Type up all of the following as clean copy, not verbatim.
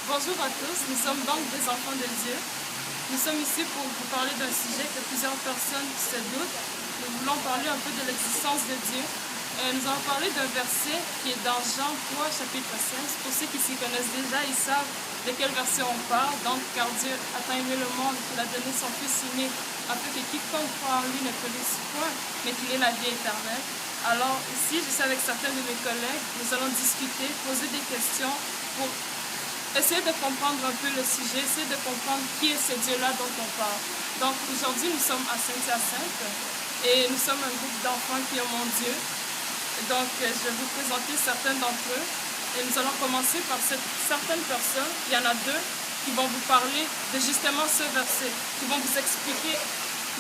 Bonjour à tous, nous sommes donc des enfants de Dieu. Nous sommes ici pour vous parler d'un sujet que plusieurs personnes se doutent. Nous voulons parler un peu de l'existence de Dieu. Nous allons parler d'un verset qui est dans Jean 3, chapitre 16. Pour ceux qui s'y connaissent déjà, ils savent de quel verset on parle. Donc, car Dieu a tant aimé le monde qu'il a donné son Fils unique, afin que quiconque croit en lui ne périsse point, mais qu'il ait la vie éternelle. Alors, ici, je suis avec certains de mes collègues. Nous allons discuter, poser des questions pour essayer de comprendre un peu le sujet, essayer de comprendre qui est ce Dieu-là dont on parle. Donc aujourd'hui, nous sommes à Saint-Hyacinthe et nous sommes un groupe d'enfants qui aiment mon Dieu. Donc je vais vous présenter certains d'entre eux et nous allons commencer par certaines personnes. Il y en a deux qui vont vous parler de justement ce verset, qui vont vous expliquer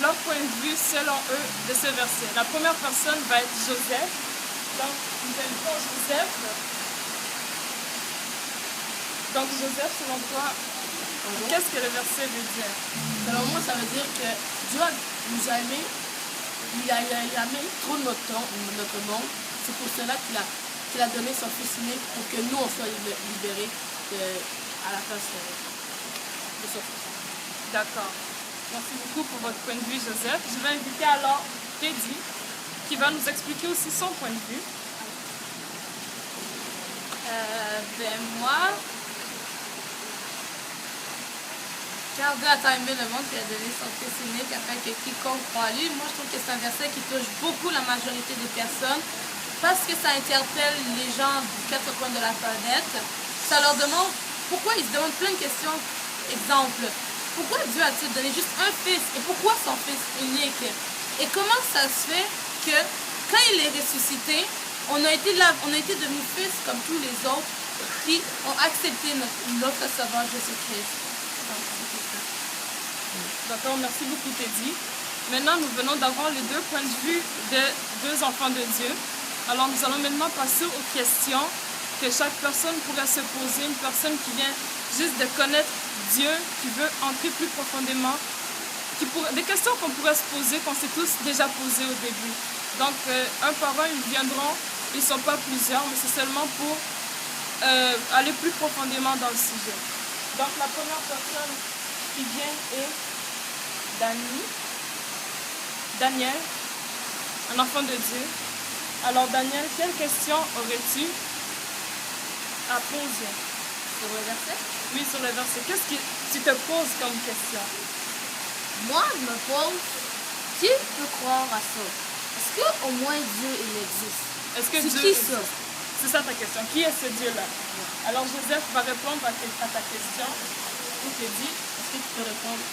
leur point de vue selon eux de ce verset. La première personne va être Joseph. Donc nous invitons Joseph. Donc Joseph, selon toi, qu'est-ce que le verset veut dire? Selon moi, ça veut dire que Dieu nous a aimés, il a aimé trop notre monde. C'est pour cela qu'il a donné son Fils unique pour que nous, on soit libérés à la place de son Fils. D'accord. Merci beaucoup pour votre point de vue, Joseph. Je vais inviter alors Teddy, qui va nous expliquer aussi son point de vue. Moi, car Dieu a tant aimé le monde qu'il a donné son Fils unique afin que quiconque croit en lui. Moi, je trouve que c'est un verset qui touche beaucoup la majorité des personnes parce que ça interpelle les gens des quatre coins de la planète. Ça leur demande pourquoi ils se demandent plein de questions. Exemple, pourquoi Dieu a-t-il donné juste un fils et pourquoi son Fils unique? Et comment ça se fait que quand il est ressuscité, on a été devenus fils comme tous les autres qui ont accepté notre Sauveur Jésus-Christ. D'accord, merci beaucoup Teddy. Maintenant, nous venons d'avoir les deux points de vue de deux enfants de Dieu. Alors, nous allons maintenant passer aux questions que chaque personne pourrait se poser. Une personne qui vient juste de connaître Dieu, qui veut entrer plus profondément. Des questions qu'on pourrait se poser, qu'on s'est tous déjà posées au début. Donc, un par un, ils viendront. Ils ne sont pas plusieurs, mais c'est seulement pour aller plus profondément dans le sujet. Donc, la première personne qui vient est Daniel, un enfant de Dieu. Alors Daniel, quelle question aurais-tu à poser? Sur le verset? Oui, sur le verset. Qu'est-ce que tu te poses comme question? Moi, je me pose, qui peut croire à ça? Est-ce qu'au moins Dieu, il existe? Est-ce que C'est Dieu qui ça? C'est ça ta question. Qui est ce Dieu-là? Alors Joseph va répondre à ta question. Ou te dit, Est-ce que tu peux répondre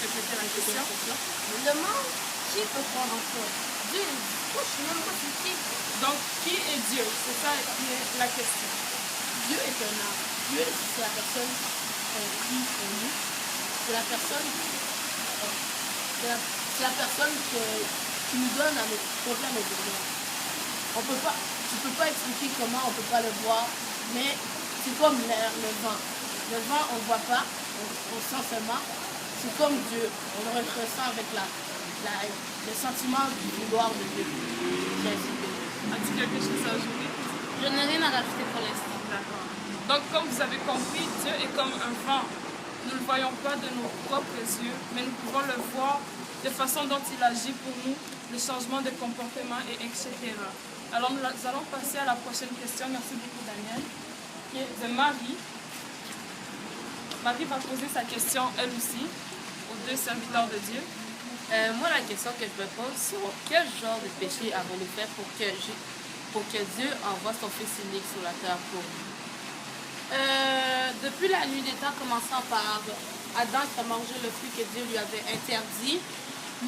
répéter la question? Je me demande, qui peut croire en ça? Dieu, il dit, moi, je sais même pas c'est qui. Donc, qui est Dieu? C'est ça qui est la question. Dieu est un âme. Dieu, c'est la personne qui est nous. C'est la personne, qui nous donne à nos besoins. Tu peux pas expliquer comment, on peut pas le voir, mais c'est comme l'air, le vent. Le vent, on ne voit pas, on sent seulement. C'est comme Dieu. On le ressent avec le sentiment du vouloir de Dieu. As-tu quelque chose à ajouter? Je n'ai rien à rajouter pour l'instant. D'accord. Donc, comme vous avez compris, Dieu est comme un vent. Nous ne le voyons pas de nos propres yeux, mais nous pouvons le voir de façon dont il agit pour nous, le changement de comportement, et etc. Alors, nous allons passer à la prochaine question. Merci beaucoup, Daniel, qui est de Marie. Marie va poser sa question, elle aussi, aux deux serviteurs de Dieu. Moi, la question que je me pose, c'est quel genre de péché avons-nous fait pour que Dieu envoie son Fils unique sur la terre pour nous? Depuis la nuit des temps, commençant par Adam qui a mangé le fruit que Dieu lui avait interdit,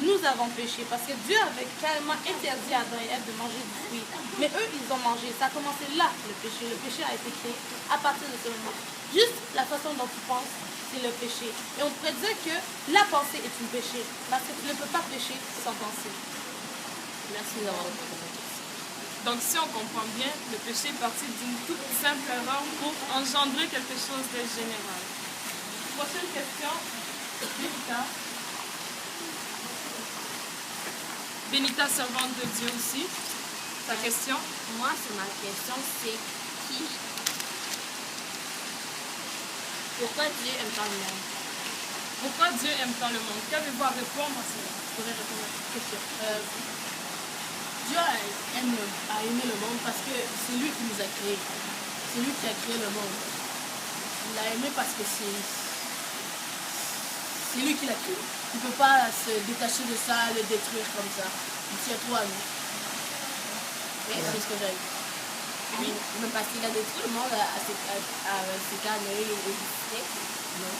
nous avons péché parce que Dieu avait carrément interdit à Adam et Ève de manger du fruit. Mais eux, ils ont mangé. Ça a commencé là, le péché. Le péché a été créé à partir de ce moment. Juste la façon dont tu penses, c'est le péché. Et on pourrait dire que la pensée est un péché parce que tu ne peux pas pécher sans penser. Merci d'avoir répondu à ma question. Donc, si on comprend bien, le péché est parti d'une toute simple erreur pour engendrer quelque chose de général. Prochaine question, Benita. Benita, servante de Dieu aussi. Ta question? Moi, c'est ma question, c'est qui Pourquoi Dieu aime tant le monde? Pourquoi Dieu aime tant le monde? Qu'avez-vous à répondre à cela? Je pourrais répondre à cette question. Dieu a aimé le monde parce que c'est lui qui nous a créés. C'est lui qui a créé le monde. Il l'a aimé parce que c'est lui qui l'a créé. Il ne peut pas se détacher de ça, le détruire comme ça. Il tient tout à nous. Et c'est ce que j'ai dit. Oui, mais parce qu'il a détruit le monde à cette année et non.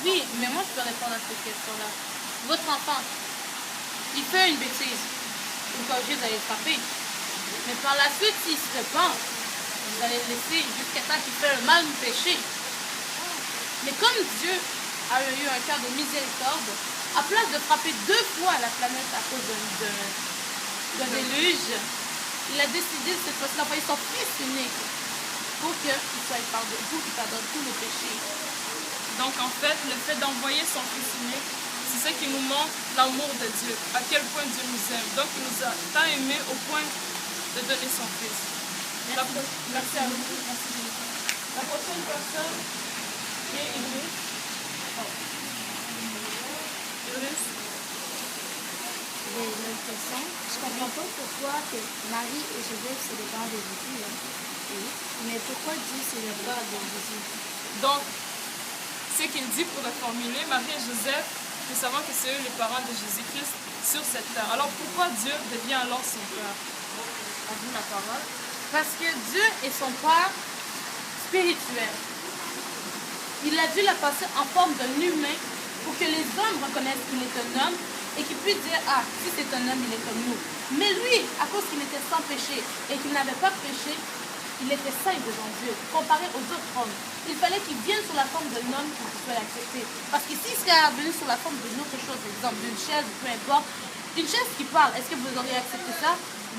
Oui, mais moi je peux répondre à cette question-là. Votre enfant, il fait une bêtise. Vous êtes obligé d'aller le frapper. Mais par la suite, s'il se repent, vous allez le laisser jusqu'à temps qu'il fait le mal ou péché. Mais comme Dieu a eu un cœur de miséricorde, à place de frapper 2 fois la planète à cause d'un déluge, il a décidé cette fois-ci d'envoyer son fils unique pour qu'il pardonne tous nos péchés. Donc en fait, le fait d'envoyer son Fils unique, c'est ce qui nous montre l'amour de Dieu, à quel point Dieu nous aime. Donc il nous a tant aimés au point de donner son Fils. Merci à vous. Merci Jennifer. La prochaine personne est Iris. Iris. J'ai une question. Je comprends pas pourquoi que Marie et Joseph c'est les parents de Jésus. Hein? Oui. Mais pourquoi Dieu c'est le père de Jésus? Donc, ce qu'il dit pour reformuler, Marie et Joseph, nous savons que c'est eux les parents de Jésus-Christ sur cette terre. Alors pourquoi Dieu devient alors son père? On dit la parole. Parce que Dieu est son père spirituel. Il a dû la passer en forme d'un humain pour que les hommes reconnaissent qu'il est un homme et qu'ils puissent dire, ah, si c'est un homme, il est comme nous. Mais lui, à cause qu'il était sans péché et qu'il n'avait pas péché, il était saint devant Dieu, comparé aux autres hommes. Il fallait qu'il vienne sur la forme d'un homme pour qu'il soit accepté. Parce que s'il serait venu sur la forme d'une autre chose, par exemple d'une chaise, peu importe, une chaise qui parle, est-ce que vous auriez accepté ça?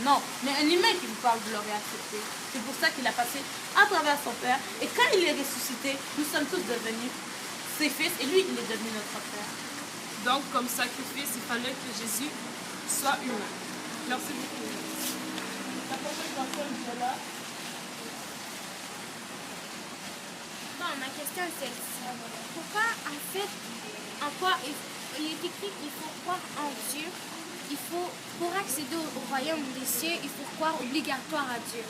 Non. Mais un humain qui vous parle, vous l'aurez accepté. C'est pour ça qu'il a passé à travers son Père. Et quand il est ressuscité, nous sommes tous devenus ses fils et lui, il est devenu notre Père. Donc, comme sacrifice, il fallait que Jésus soit humain. Merci beaucoup. La prochaine personne qui est là. Bon, ma question est celle-ci. Pourquoi, en fait, en quoi il est écrit qu'il faut croire en Dieu? Pour accéder au royaume des cieux, il faut croire obligatoire à Dieu.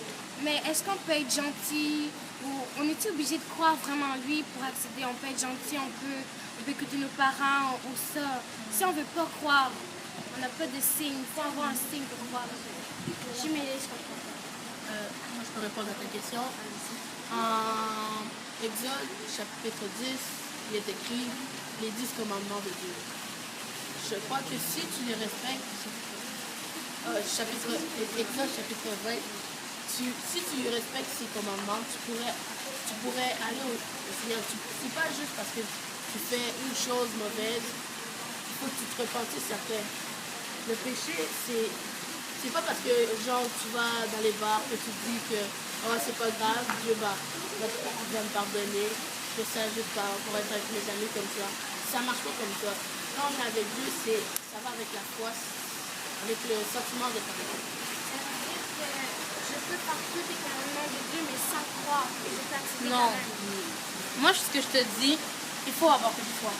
Mais est-ce qu'on peut être gentil ou on est obligé de croire vraiment en lui pour accéder? On peut être gentil, on peut écouter nos parents ou ça. Si on ne veut pas croire, on n'a pas de signe. Il faut avoir un signe pour croire. Je m'aide, je comprends. Moi, je peux répondre à ta question. En Exode, chapitre 10, il est écrit les 10 commandements de Dieu. Je crois que si tu les respectes, Exode chapitre 20, si tu respectes ces commandements, tu pourrais aller au Seigneur. C'est pas juste parce que tu fais une chose mauvaise, il faut que tu te repentisses après. Le péché, c'est pas parce que genre tu vas dans les bars que tu te dis que oh, c'est pas grave, Dieu va me pardonner, je fais ça juste pour être avec mes amis comme ça. Ça marche pas comme ça. Quand on est avec Dieu, ça va avec la foi, avec le sentiment de pardon. Ça veut dire que je peux faire tous les commandements de Dieu, mais sans croire que je peux accéder Non. quand même. Moi, ce que je te dis, il faut avoir une foi.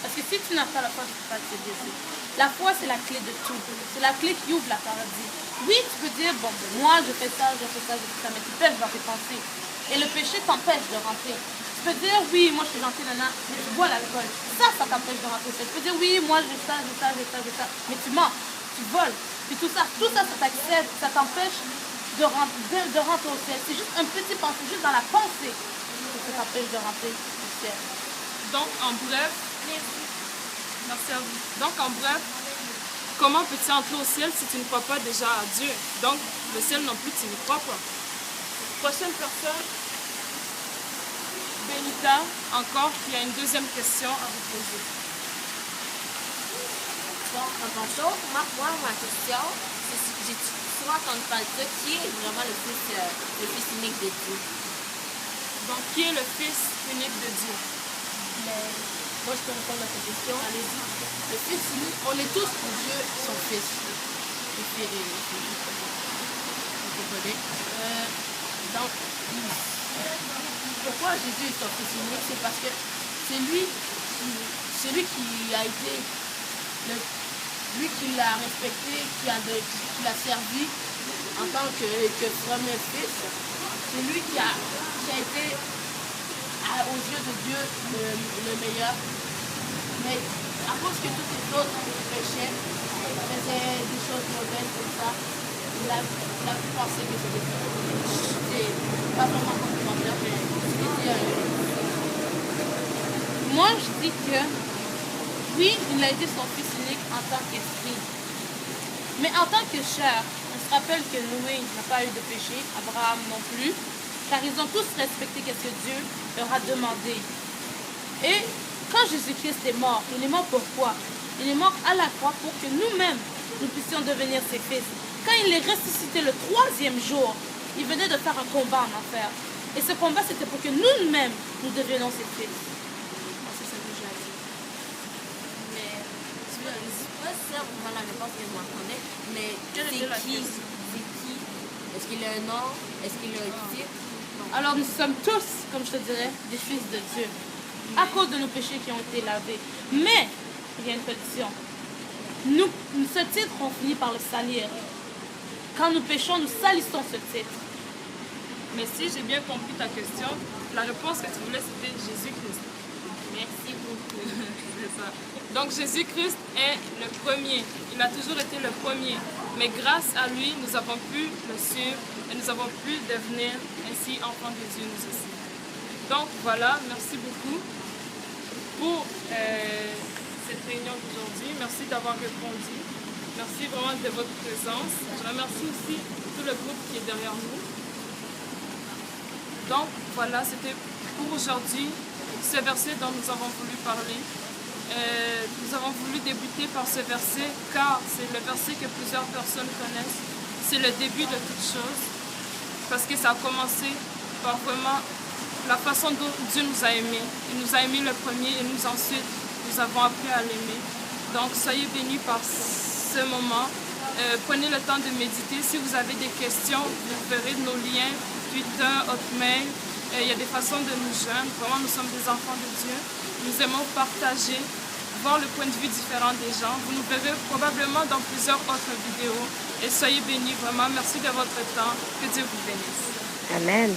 Parce que si tu n'as pas la foi, tu ne peux pas accéder à Dieu. La foi, c'est la clé de tout. C'est la clé qui ouvre la paradis. Oui, tu peux dire, bon, ben, moi, je fais ça, mais tu pèches dans tes pensées. Et le péché t'empêche de rentrer. Tu peux dire, oui, moi, je suis gentil, nana, mais tu bois l'alcool. Ça t'empêche de rentrer. Tu peux dire, oui, moi, j'ai ça, mais tu mens, tu voles. Puis tout ça t'accède, ça t'empêche de rentrer au ciel. C'est juste un petit pensée, juste dans la pensée que ça t'empêche de rentrer au ciel. Donc, en bref, merci à vous. Donc, en bref, comment peux-tu entrer au ciel si tu ne crois pas déjà à Dieu? Donc, le ciel non plus, tu n'y crois pas. Prochaine personne, Benita, encore, qui a une deuxième question à vous poser. Bon, bonjour. Moi, ma question, j'ai souvent entendu parler de ça. Qui est vraiment le fils unique de Dieu? Donc, qui est le Fils unique de Dieu? Moi, je peux répondre à ta question. Allez-y. Le Fils unique, on est tous pour Dieu, son Fils. Vous comprenez? Donc, pourquoi Jésus est son fils unique, c'est parce que c'est lui qui a été, lui qui l'a respecté, qui l'a servi en tant que premier fils. C'est lui qui a été, aux yeux de Dieu, le meilleur. Mais à cause que tous les autres péchaient, faisaient des choses mauvaises comme ça, il a pu penser que c'était pas vraiment complémentaire, mais c'était Moi, je dis que oui, il a été son fils unique en tant qu'esprit. Mais en tant que chair, on se rappelle que Noé n'a pas eu de péché, Abraham non plus, car ils ont tous respecté ce que Dieu leur a demandé. Et quand Jésus-Christ est mort, il est mort pourquoi? Il est mort à la croix pour que nous-mêmes, nous puissions devenir ses fils. Quand il est ressuscité le 3e jour, il venait de faire un combat en enfer. Et ce combat, c'était pour que nous-mêmes, nous devenions ses fils. C'est ça que j'ai à dire. Mais je ne sais pas sûrement la réponse que je m'en connais, mais Quelle était la question? c'est qui? Est-ce qu'il a un nom? Est-ce qu'il a un titre? Alors nous sommes tous, comme je te dirais, des fils de Dieu, à cause de nos péchés qui ont été lavés. Mais, il y a une condition. Ce titre, on finit par le salir. Quand nous péchons, nous salissons ce titre. Mais si j'ai bien compris ta question, la réponse que tu voulais, c'était Jésus-Christ. Merci beaucoup. C'est ça. Donc Jésus-Christ est le premier. Il a toujours été le premier. Mais grâce à lui, nous avons pu le suivre et nous avons pu devenir ainsi enfants de Dieu nous aussi. Donc voilà, merci beaucoup pour cette réunion d'aujourd'hui. Merci d'avoir répondu. Merci vraiment de votre présence. Je remercie aussi tout le groupe qui est derrière nous. Donc voilà, c'était pour aujourd'hui ce verset dont nous avons voulu parler. Nous avons voulu débuter par ce verset car c'est le verset que plusieurs personnes connaissent. C'est le début de toute chose parce que ça a commencé par vraiment la façon dont Dieu nous a aimés. Il nous a aimés le premier et nous ensuite nous avons appris à l'aimer. Donc soyez bénis par ce moment. Prenez le temps de méditer. Si vous avez des questions, vous verrez nos liens, Twitter, Hotmail. Il y a des façons de nous joindre. Vraiment, nous sommes des enfants de Dieu. Nous aimons partager, voir le point de vue différent des gens. Vous nous verrez probablement dans plusieurs autres vidéos. Et soyez bénis, vraiment. Merci de votre temps. Que Dieu vous bénisse. Amen.